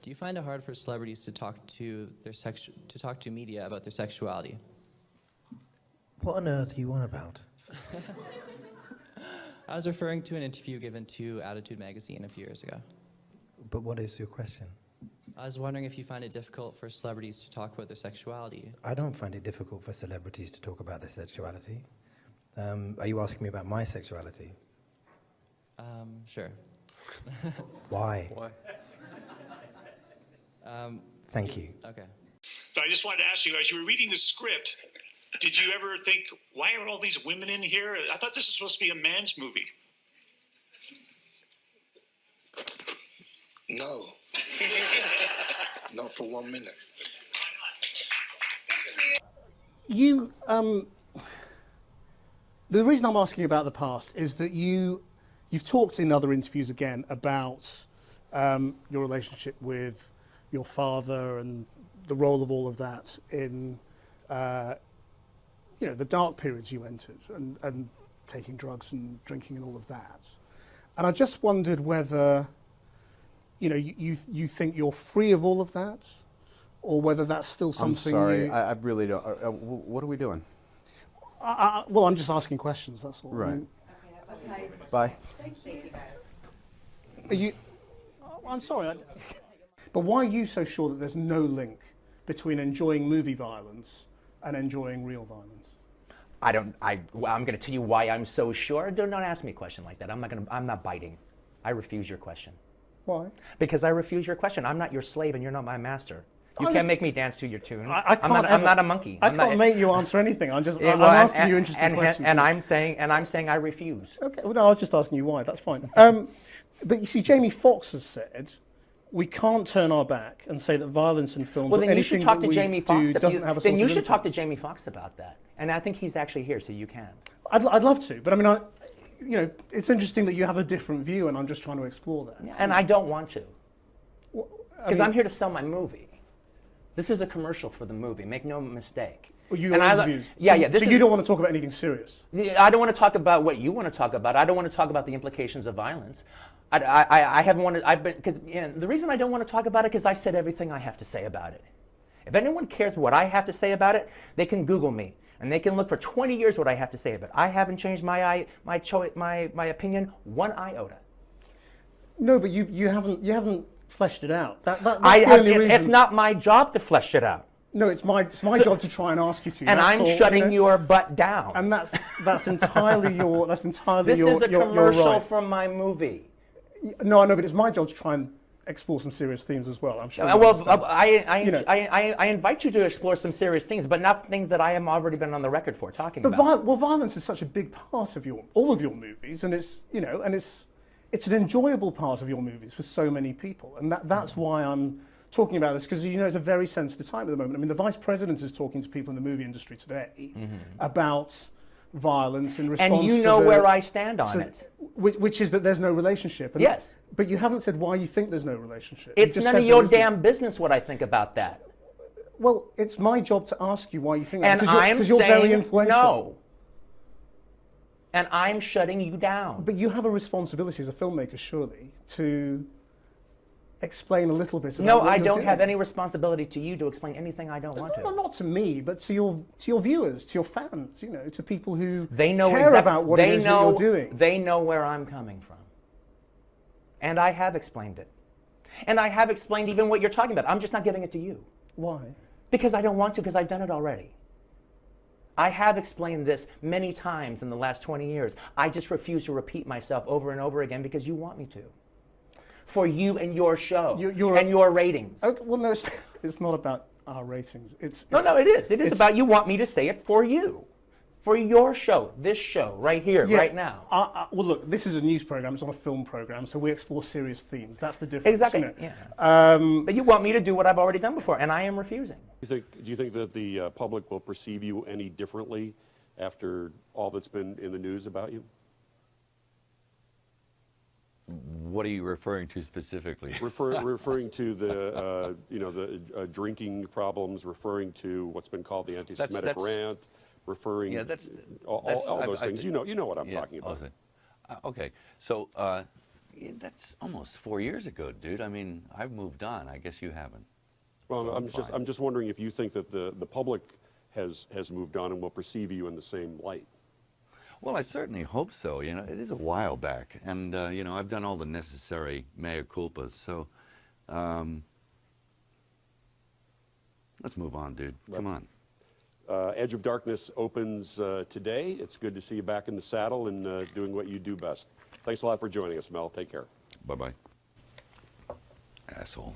Do you find it hard for celebrities to talk to media about their sexuality? What on earth are you on about? I was referring to an interview given to Attitude magazine a few years ago. But what is your question? I was wondering if you find it difficult for celebrities to talk about their sexuality. I don't find it difficult for celebrities to talk about their sexuality. Are you asking me about my sexuality? Sure. Why? Why? Thank you. Okay. So I just wanted to ask you, as you were reading the script, did you ever think, why are all these women in here? I thought this was supposed to be a man's movie. No. Not for 1 minute. You, the reason I'm asking about the past is that you've talked in other interviews again about your relationship with your father and the role of all of that in, the dark periods you entered and taking drugs and drinking and all of that. And I just wondered whether, you think you're free of all of that, or whether that's still something. I'm sorry, I really don't. What are we doing? Well, I'm just asking questions. That's all. Right. I mean, Okay. Bye. Thank you, guys. are you? I'm sorry. But why are you so sure that there's no link between enjoying movie violence and enjoying real violence? I'm going to tell you why I'm so sure. Do not ask me a question like that. I'm not biting. I refuse your question. Why? Because I refuse your question. I'm not your slave and you're not my master. You I'm can't just- make me dance to your tune. I'm not a monkey. I can't make you answer anything. I'm Yeah, asking you interesting questions. And I'm saying I refuse. Okay. Well, no, I was just asking you why. That's fine. But you see, Jamie Foxx has said we can't turn our back and say that violence in films Well, or then you anything should talk that to we Jamie do Foxx. doesn't have a Then source you of should talk to influence. Jamie Foxx about that. And I think he's actually here, so you can. I'd love to, but I mean, it's interesting that you have a different view, and I'm just trying to explore that. And I don't want to. Well, Because I'm here to sell my movie. This is a commercial for the movie. Make no mistake. You And interviews. Yeah. So you don't want to talk about anything serious? I don't want to talk about what you want to talk about. I don't want to talk about the implications of violence. I haven't wanted. Because the reason I don't want to talk about it is I've said everything I have to say about it. If anyone cares what I have to say about it, they can Google me and they can look for 20 years what I have to say about it. I haven't changed my opinion one iota. No, but you haven't fleshed it out. That's the only reason. It's not my job to flesh it out. No, it's my job to try and ask you to. And that's I'm all, shutting your butt down. And that's entirely your This your is a your commercial right. from my movie. No, I know, but it's my job to try and explore some serious themes as well. I'm sure. I invite you to explore some serious things, but not things that I have already been on the record for talking about. Violence is such a big part of all of your movies, and it's an enjoyable part of your movies for so many people, and that's why I'm talking about this, because it's a very sensitive time at the moment. I mean, the Vice President is talking to people in the movie industry today about violence in response and you know where I stand on it. Which is that there's no relationship. And yes. But you haven't said why you think there's no relationship. It's none of your damn business what I think about that. Well, it's my job to ask you why you think that. And I'm you're saying very influential. no. And I'm shutting you down. But you have a responsibility as a filmmaker, surely, to explain a little bit about No, what I you're don't doing. have any responsibility to you to explain anything I don't want to. No, not to me, but to your viewers, to your fans, to people who They know care about what it is that you're doing. They know where I'm coming from. And I have explained it. And I have explained even what you're talking about. I'm just not giving it to you. Why? Because I don't want to, because I've done it already. I have explained this many times in the last 20 years. I just refuse to repeat myself over and over again because you want me to. For you and your show and your ratings. Okay, well, no, it's not about our ratings. No, it is. It is about you want me to say it for you. For your show, this show, right here, right now. Well, look, this is a news program. It's not a film program, so we explore serious themes. That's the difference. Exactly. Yeah. But you want me to do what I've already done before, and I am refusing. Do you think that the public will perceive you any differently after all that's been in the news about you? What are you referring to specifically? Referring to the the drinking problems, referring to what's been called the anti-Semitic rant, referring all those things. You know what I'm talking about. Okay, so That's almost 4 years ago, dude. I mean, I've moved on. I guess you haven't. Well, So I'm just wondering if you think that the public has moved on and will perceive you in the same light. Well, I certainly hope so. You know, it is a while back, and you know, I've done all the necessary mea culpas. So, let's move on, dude. Come on. Edge of Darkness opens today. It's good to see you back in the saddle and doing what you do best. Thanks a lot for joining us, Mel. Take care. Bye-bye. Asshole.